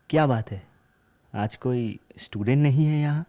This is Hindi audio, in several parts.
क्या बात है? आज कोई स्टूडेंट नहीं है यहाँ?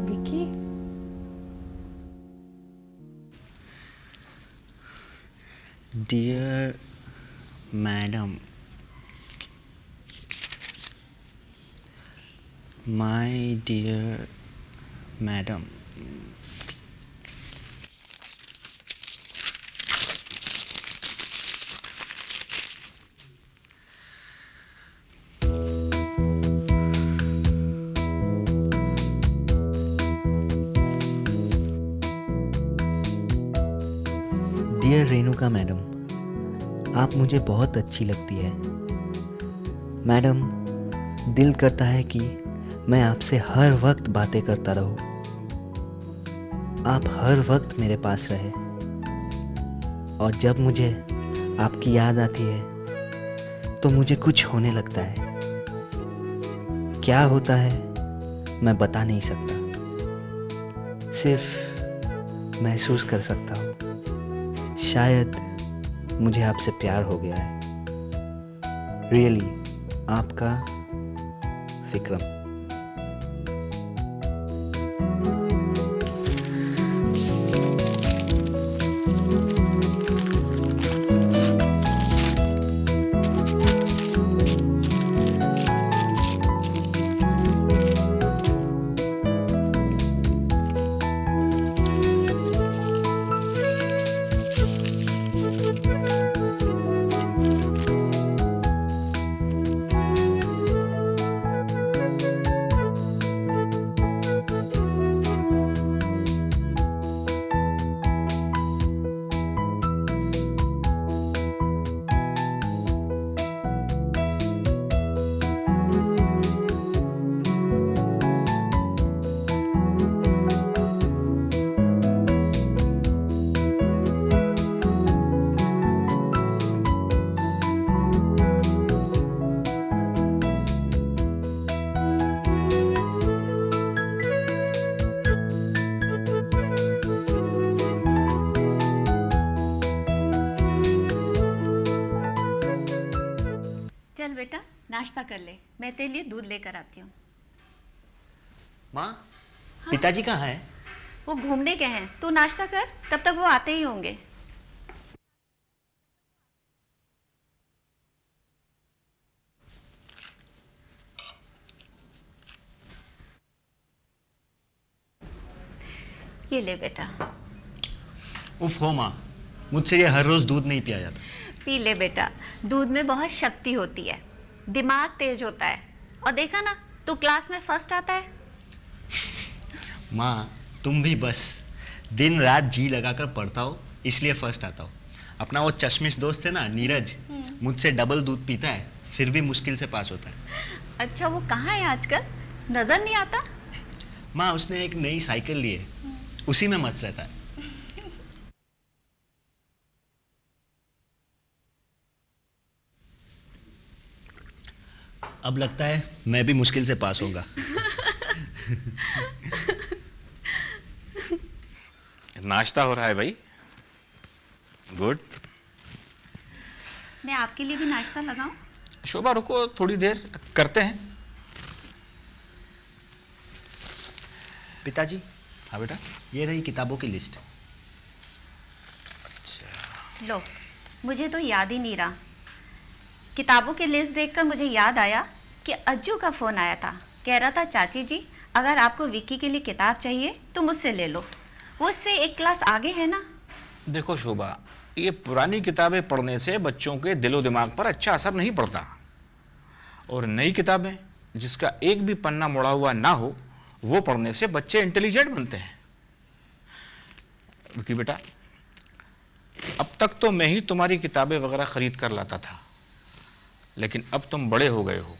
Vicky, dear madam, my dear madam, dear Renuka madam, आप मुझे बहुत अच्छी लगती है। मैडम, दिल करता है कि मैं आपसे हर वक्त बातें करता रहूं। आप हर वक्त मेरे पास रहे। और जब मुझे आपकी याद आती है तो मुझे कुछ होने लगता है। क्या होता है मैं बता नहीं सकता, सिर्फ महसूस कर सकता हूँ। शायद मुझे आपसे प्यार हो गया है। रियली, आपका विक्रम। चल बेटा नाश्ता कर ले, मैं तेरे लिए दूध लेकर आती हूँ। माँ, पिताजी कहाँ हैं? वो घूमने गए हैं, तू नाश्ता कर, तब तक वो आते ही होंगे। ये ले बेटा। उफ हो माँ, मुझसे ये हर रोज दूध नहीं पिया जाता। पी ले बेटा, दूध में बहुत शक्ति होती है, दिमाग तेज होता है। और देखा ना, तू क्लास में फर्स्ट आता है। माँ तुम भी बस दिन रात जी लगाकर पढ़ता हो, इसलिए फर्स्ट आता हो। अपना वो चश्मिश दोस्त है ना नीरज, मुझसे डबल दूध पीता है, फिर भी मुश्किल से पास होता है। अच्छा, वो कहाँ है आजकल? नजर नहीं आता। माँ उसने एक नई साइकिल ली है, उसी में मस्त रहता है। अब लगता है मैं भी मुश्किल से पास होगा। नाश्ता हो रहा है भाई, गुड। मैं आपके लिए भी नाश्ता लगाऊं? शोभा रुको, थोड़ी देर करते हैं। पिताजी, हाँ बेटा। ये रही किताबों की लिस्ट। अच्छा, लो, मुझे तो याद ही नहीं रहा। किताबों की लिस्ट देखकर मुझे याद आया कि अज्जू का फ़ोन आया था। कह रहा था चाची जी, अगर आपको विक्की के लिए किताब चाहिए तो मुझसे ले लो, वो उससे एक क्लास आगे है ना। देखो शोभा, ये पुरानी किताबें पढ़ने से बच्चों के दिलो दिमाग पर अच्छा असर नहीं पड़ता, और नई किताबें जिसका एक भी पन्ना मुड़ा हुआ ना हो, वो पढ़ने से बच्चे इंटेलिजेंट बनते हैं। विक्की बेटा, अब तक तो मैं ही तुम्हारी किताबें वगैरह खरीद कर लाता था, लेकिन अब तुम बड़े हो गए हो,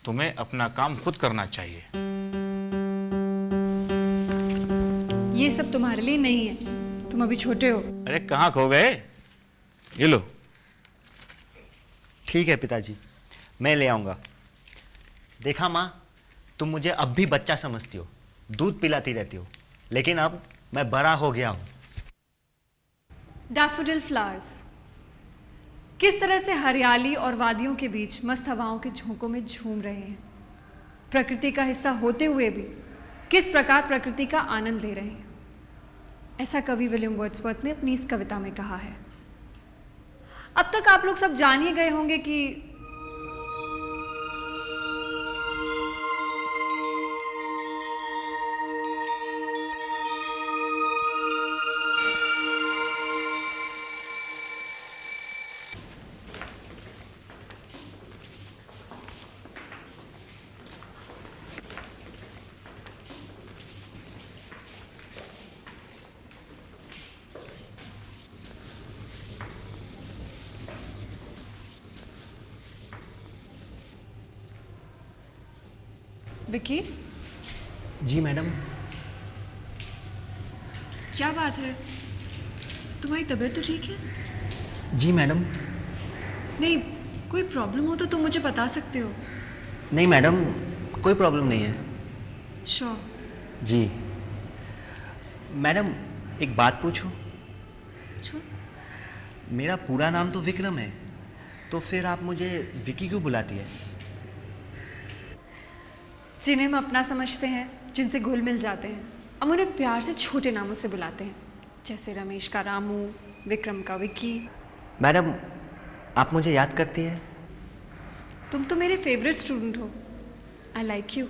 तुम्हें अपना काम खुद करना चाहिए। ये सब तुम्हारे लिए नहीं है, तुम अभी छोटे हो। अरे कहाँ खो गए, ये लो। ठीक है पिताजी, मैं ले आऊँगा। देखा माँ, तुम मुझे अब भी बच्चा समझती हो, दूध पिलाती रहती हो, लेकिन अब मैं बड़ा हो गया हूँ। डैफोडिल फ्लावर्स किस तरह से हरियाली और वादियों के बीच मस्त हवाओं के झोंकों में झूम रहे हैं, प्रकृति का हिस्सा होते हुए भी किस प्रकार प्रकृति का आनंद ले रहे हैं, ऐसा कवि विलियम वर्ड्सवर्थ ने अपनी इस कविता में कहा है। अब तक आप लोग सब जान ही गए होंगे कि विक्की, जी मैडम। क्या बात है, तुम्हारी तबीयत तो ठीक है? जी मैडम। नहीं, कोई प्रॉब्लम हो तो तुम मुझे बता सकते हो। नहीं मैडम, कोई प्रॉब्लम नहीं है। श्योर? जी मैडम, एक बात पूछूं? पूछो। मेरा पूरा नाम तो विक्रम है, तो फिर आप मुझे विकी क्यों बुलाती है? जिन्हें हम अपना समझते हैं, जिनसे घुल मिल जाते हैं, हम उन्हें प्यार से छोटे नामों से बुलाते हैं, जैसे रमेश का रामू, विक्रम का विक्की। मैडम, आप मुझे याद करती है? तुम तो मेरे फेवरेट स्टूडेंट हो। I like you.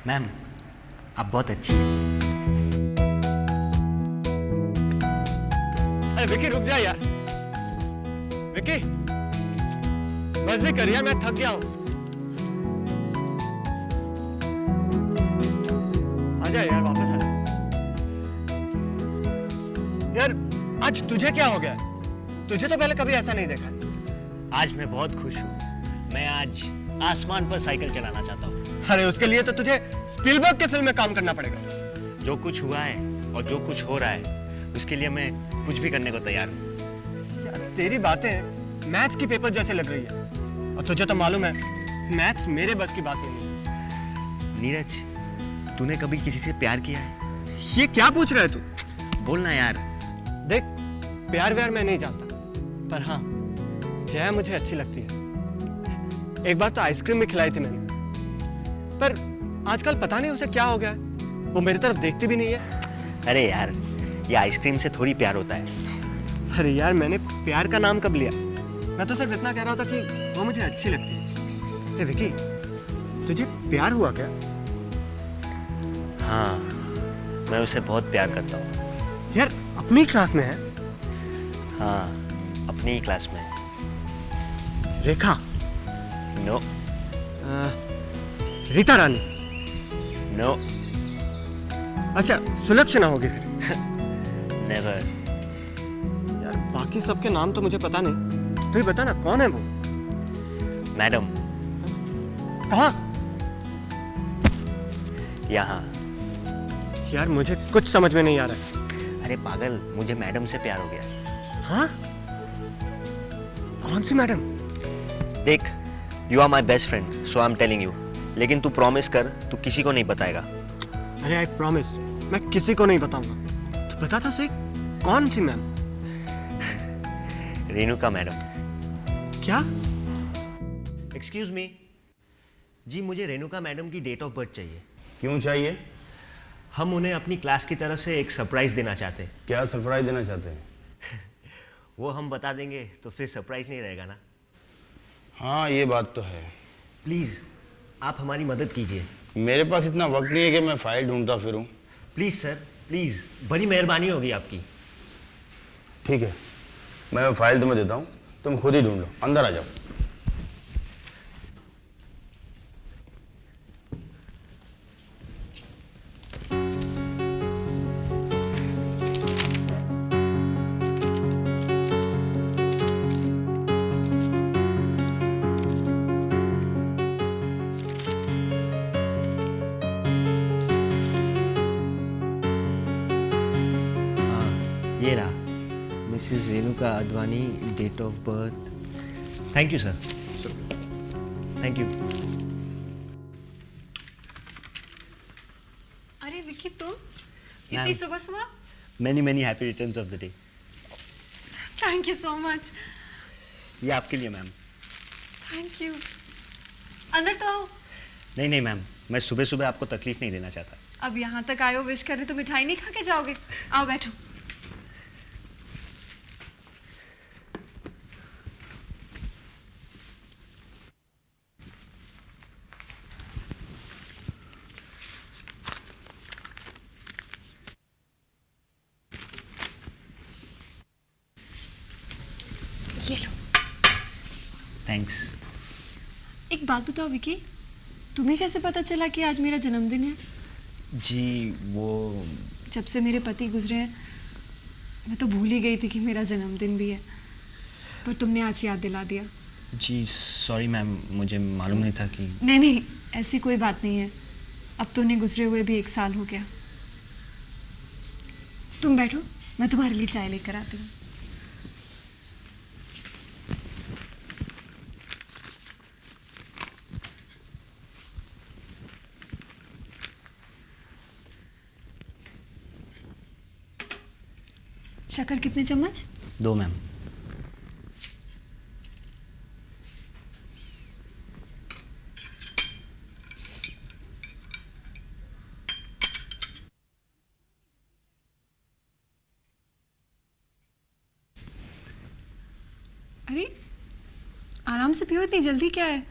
मैम, आप बहुत अच्छी हैं। अरे विकी रुक जा यार। विकी बस भी करिए, मैं थक गया हूं। आजा यार, वापस आ जा। यार आज तुझे क्या हो गया? तुझे तो पहले कभी ऐसा नहीं देखा। आज मैं बहुत खुश हूँ। मैं आज आसमान पर साइकिल चलाना चाहता हूँ। अरे उसके लिए तो तुझे स्पीलबर्ग के फिल्म में काम करना पड़ेगा। जो कुछ हुआ है और जो कुछ हो रहा है, उसके लिए मैं कुछ भी करने को तैयार हूँ। यार तेरी बातें मैथ्स की पेपर जैसे लग रही है, और तुझे तो मालूम है मैथ्स मेरे बस की बात नहीं है। नीरज, तूने कभी किसी से प्यार किया है? ये क्या पूछ रहा है तू? बोलना यार। देख, प्यार व्यार मैं नहीं जानता, पर हाँ जया मुझे अच्छी लगती है। एक बार तो आइसक्रीम भी खिलाई थी मैंने, पर आजकल पता नहीं उसे क्या हो गया है, वो मेरी तरफ देखती भी नहीं है। अरे यार, ये आइसक्रीम से थोड़ी प्यार होता है। अरे यार, मैंने प्यार का नाम कब लिया? मैं तो सिर्फ इतना कह रहा था कि वो मुझे अच्छी लगती है। ए विकी, तुझे प्यार हुआ क्या? हाँ, मैं उसे बहुत प्यार करता हूँ। यार, अपनी क्लास में है? हाँ, अपनी ही क्लास में। रेखा? नो। रीता रानी? नो। अच्छा, सुलक्षणा होगी फिर। नेवर। यार, बाकी सबके नाम तो मुझे पता नहीं, तो ही बता ना कौन है वो? मैडम। कहाँ? यहाँ। यार, मुझे कुछ समझ में नहीं आ रहा है। अरे पागल, मुझे मैडम से प्यार हो गया। हाँ? कौन सी मैडम? देख, you are my best friend, so I am telling you. लेकिन तू प्रॉमिस कर, तू किसी को नहीं बताएगा। अरे आई प्रॉमिस, मैं किसी को नहीं बताऊंगा। तो बता तो सही, कौन सी मैम? रेणुका मैडम। क्या? एक्सक्यूज मी जी, मुझे रेणुका मैडम की डेट ऑफ बर्थ चाहिए। क्यों चाहिए? हम उन्हें अपनी क्लास की तरफ से एक सरप्राइज देना चाहते हैं। क्या सरप्राइज देना चाहते हैं? वो हम बता देंगे तो फिर सरप्राइज नहीं रहेगा ना। हाँ, ये बात तो है। प्लीज़ आप हमारी मदद कीजिए। मेरे पास इतना वक्त नहीं है कि मैं फाइल ढूंढता फिरूं। प्लीज़ सर, प्लीज़, बड़ी मेहरबानी होगी आपकी। ठीक है, मैं फाइल तुम्हें देता हूँ, तुम खुद ही ढूंढ लो। अंदर आ जाओ। ये रहा, Mrs Renuka Advani, date of birth. Thank you sir, thank you. अरे विकी, तुम इतनी मैम। सुबह सुबह? Many many happy returns of the day. Thank you so much. ये आपके लिए मैम। Thank you. अंदर तो आओ। नहीं नहीं मैम, मैं सुबह सुबह आपको तकलीफ नहीं देना चाहता। अब यहाँ तक आए हो, विश कर रहे तो मिठाई नहीं खा के जाओगे? आओ बैठो। ये लो। थैंक्स। एक बात बताओ विकी, तुम्हें कैसे पता चला कि आज मेरा जन्मदिन है? जी वो, जब से मेरे पति गुजरे हैं, मैं तो भूल ही गई थी कि मेरा जन्मदिन भी है, पर तुमने आज याद दिला दिया। जी सॉरी मैम, मुझे मालूम नहीं था कि। नहीं नहीं, ऐसी कोई बात नहीं है। अब तो उन्हें गुजरे हुए भी 1 साल हो गया। तुम बैठो, मैं तुम्हारे लिए चाय लेकर आती हूँ। शक्कर कितने चम्मच? 2 मैम। अरे आराम से पियो, इतनी जल्दी क्या है?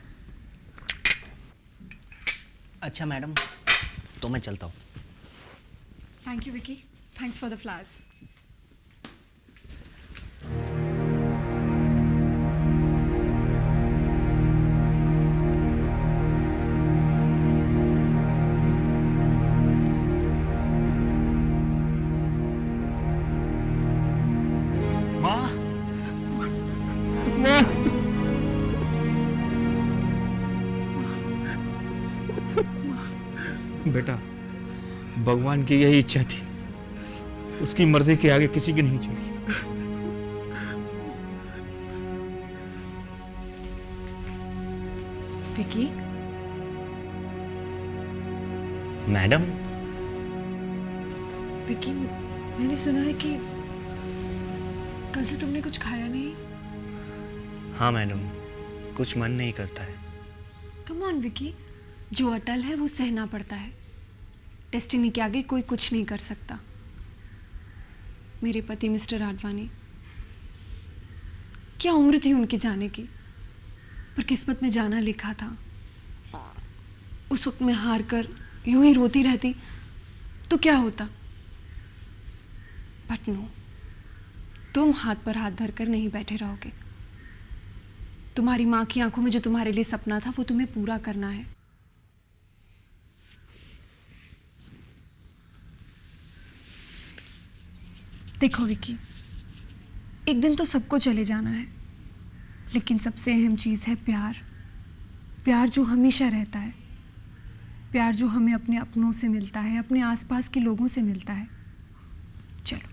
अच्छा मैडम, तो मैं चलता हूँ। Thank you Vicky, thanks for the flowers. बेटा, भगवान की यही इच्छा थी, उसकी मर्जी के आगे किसी की नहीं चली। विकी, मैडम, विकी, मैंने सुना है कि कल से तुमने कुछ खाया नहीं। हाँ मैडम, कुछ मन नहीं करता है। कम ऑन विकी, जो अटल है वो सहना पड़ता है। डेस्टिनी के आगे कोई कुछ नहीं कर सकता। मेरे पति मिस्टर आडवाणी, क्या उम्र थी उनके जाने की, पर किस्मत में जाना लिखा था। उस वक्त मैं हार कर यूं ही रोती रहती तो क्या होता, बट नो, तुम हाथ पर हाथ धरकर नहीं बैठे रहोगे। तुम्हारी माँ की आंखों में जो तुम्हारे लिए सपना था वो तुम्हें पूरा करना है। देखो विकी, एक दिन तो सबको चले जाना है, लेकिन सबसे अहम चीज है प्यार। प्यार जो हमेशा रहता है, प्यार जो हमें अपने अपनों से मिलता है, अपने आसपास के लोगों से मिलता है। चलो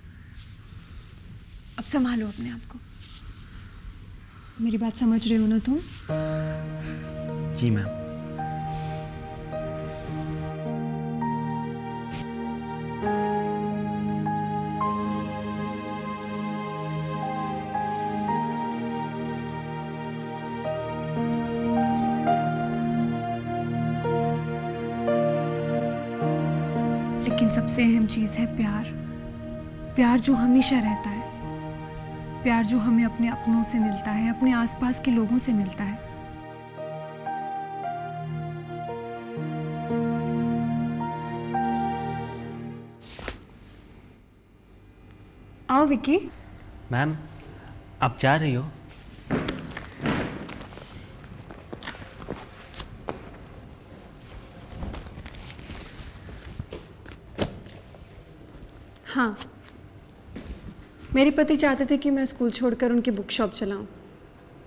अब संभालो अपने आप को। मेरी बात समझ रहे हो ना तुम? जी मैम। लेकिन सबसे अहम चीज है प्यार। प्यार जो हमेशा रहता है, प्यार जो हमें अपने अपनों से मिलता है, अपने आसपास के लोगों से मिलता है। आओ विकी। मैम, आप जा रही हो? हाँ, मेरे पति चाहते थे कि मैं स्कूल छोड़कर उनकी बुक शॉप चलाऊं,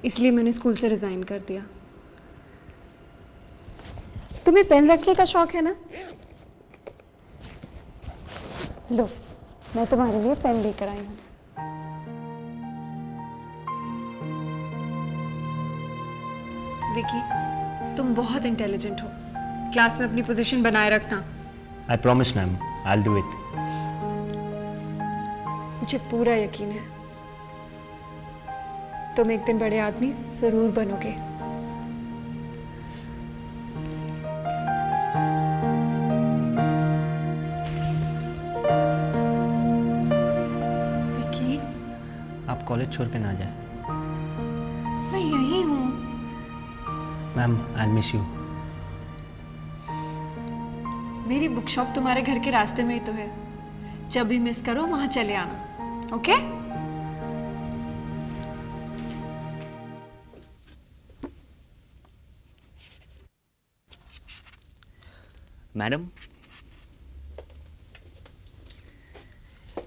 इसलिए मैंने स्कूल से रिजाइन कर दिया। तुम्हें पेन रखने का शौक है ना? लो, मैं तुम्हारे लिए पेन लेकर आई हूँ। विकी, तुम बहुत इंटेलिजेंट हो। क्लास में अपनी पोजीशन बनाए रखना। I promise ma'am, I will do it. मुझे पूरा यकीन है तुम एक दिन बड़े आदमी जरूर बनोगे। विकी, आप कॉलेज छोड़ के ना जाए। मैं यही हूँ। Ma'am, I miss you. मेरी बुक शॉप तुम्हारे घर के रास्ते में ही तो है। जब भी मिस करो वहां चले आना, ओके? मैडम,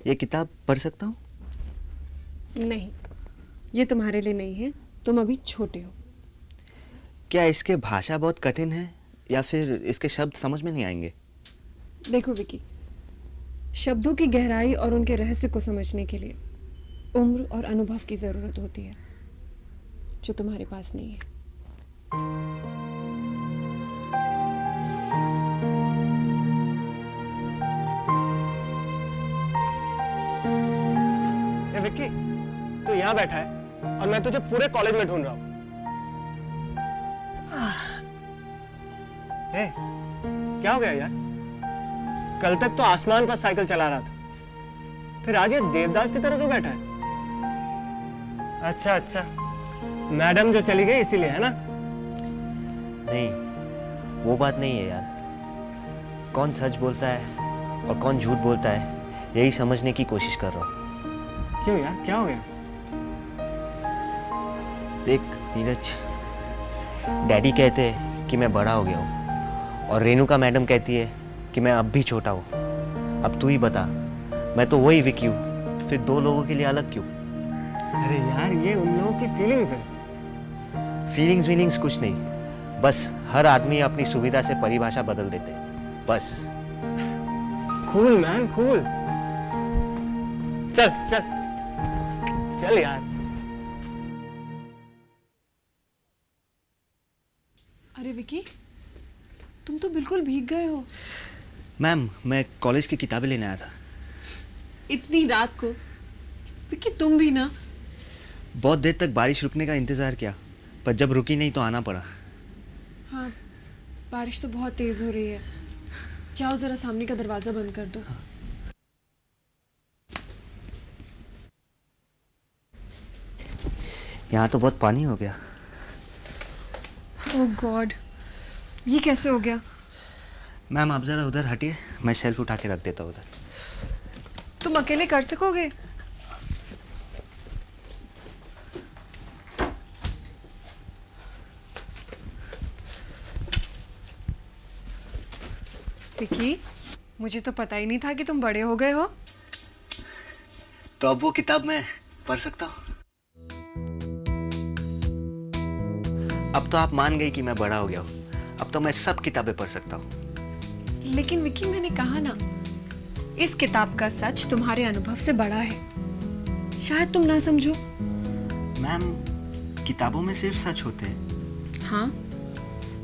ये किताब पढ़ सकता हूँ? नहीं, ये तुम्हारे लिए नहीं है, तुम अभी छोटे हो। क्या इसके भाषा बहुत कठिन है या फिर इसके शब्द समझ में नहीं आएंगे? देखो विकी, शब्दों की गहराई और उनके रहस्य को समझने के लिए उम्र और अनुभव की जरूरत होती है, जो तुम्हारे पास नहीं है। ए विक्की, तू यहाँ बैठा है और मैं तुझे पूरे कॉलेज में ढूंढ रहा हूँ। ए, क्या हो गया यार? कल तक तो आसमान पर साइकिल चला रहा था, फिर आज ये देवदास की तरह क्यों बैठा है? अच्छा अच्छा, मैडम जो चली गई इसीलिए, है ना? नहीं, वो बात नहीं है यार। कौन सच बोलता है और कौन झूठ बोलता है, यही समझने की कोशिश कर रहा हूँ। क्यों यार, क्या हो गया? देख नीरज, डैडी कहते हैं कि मैं बड़ा हो गया हूँ और रेणुका मैडम कहती है कि मैं अब भी छोटा हूँ। अब तू ही बता, मैं तो वही विकी हूँ, फिर दो लोगों के लिए अलग क्यों? अरे यार, ये उन लोगों की फीलिंग्स है। फीलिंग्स कुछ नहीं, बस हर आदमी अपनी सुविधा से परिभाषा बदल देते, बस। Cool man, cool. चल चल चल यार। अरे विकी, तुम तो बिल्कुल भीग गए हो। मैम, मैं कॉलेज की किताबें लेने आया था। इतनी रात को? विकी तुम भी ना। बहुत देर तक बारिश रुकने का इंतज़ार किया, पर जब रुकी नहीं तो आना पड़ा। हाँ, बारिश तो बहुत तेज़ हो रही है। जाओ ज़रा सामने का दरवाज़ा बंद कर दो। यहाँ तो बहुत पानी हो गया। ओह गॉड, ये कैसे हो गया? मैम आप ज़रा उधर हटिए, मैं शेल्फ उठा के रख देता हूँ उधर। तुम अकेले कर सकोगे? विकी, मुझे तो पता ही नहीं था कि तुम बड़े हो गए हो। तो अब वो किताब मैं पढ़ सकता हूँ। अब तो आप मान गई कि मैं बड़ा हो गया हूँ। अब तो मैं सब किताबें पढ़ सकता हूँ। लेकिन विकी, मैंने कहा ना, इस किताब का सच तुम्हारे अनुभव से बड़ा है। शायद तुम ना समझो। मैम किताबों में सिर्फ सच होते हैं। हाँ,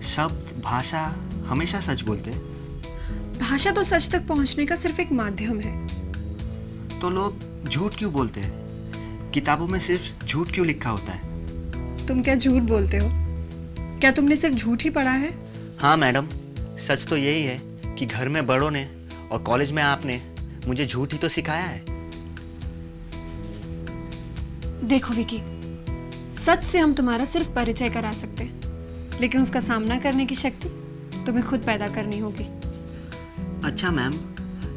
शब्द भाषा हमेशा सच बोलते हैं। भाषा तो सच तक पहुंचने का सिर्फ एक माध्यम है। तो लोग झूठ क्यों बोलते हैं? किताबों में सिर्फ झूठ क्यों लिखा होता है? तुम क्या झूठ बोलते हो? क्या तुमने सिर्फ झूठ ही पढ़ा है? हाँ मैडम, सच तो यही है कि घर में बड़ों ने और कॉलेज में आपने मुझे झूठ ही तो सिखाया है। देखो विकी, सच से हम तुम्हारा सिर्फ परिचय करा सकते हैं, लेकिन उसका सामना करने की शक्ति तुम्हें खुद पैदा करनी होगी। अच्छा मैम,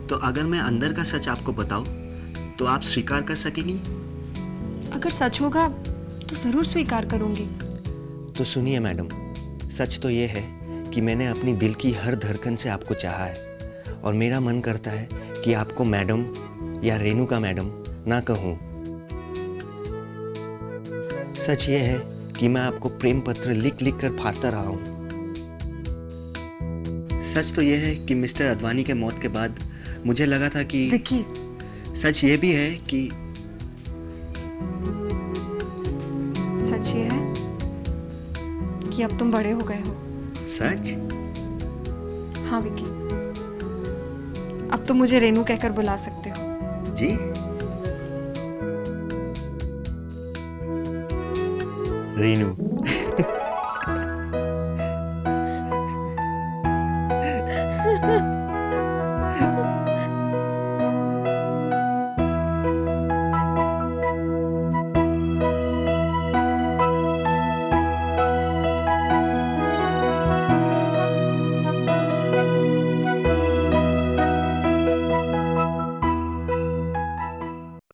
तो अगर मैं अंदर का सच आपको बताऊं तो आप स्वीकार कर सकेंगी? अगर सच होगा तो जरूर स्वीकार करूंगी। तो सुनिए मैडम, सच तो ये है कि मैंने अपनी दिल की हर धड़कन से आपको चाहा है और मेरा मन करता है कि आपको मैडम या रेणुका मैडम ना कहूँ। सच ये है कि मैं आपको प्रेम पत्र लिख लिख कर फाड़ता रहा हूँ। सच तो ये है कि मिस्टर अडवाणी के मौत के बाद मुझे लगा था कि विकी, सच ये भी है कि सच ये है कि अब तुम बड़े हो गए हो। सच? हाँ विकी, अब तुम मुझे रेनू कहकर बुला सकते हो। जी? रेनू।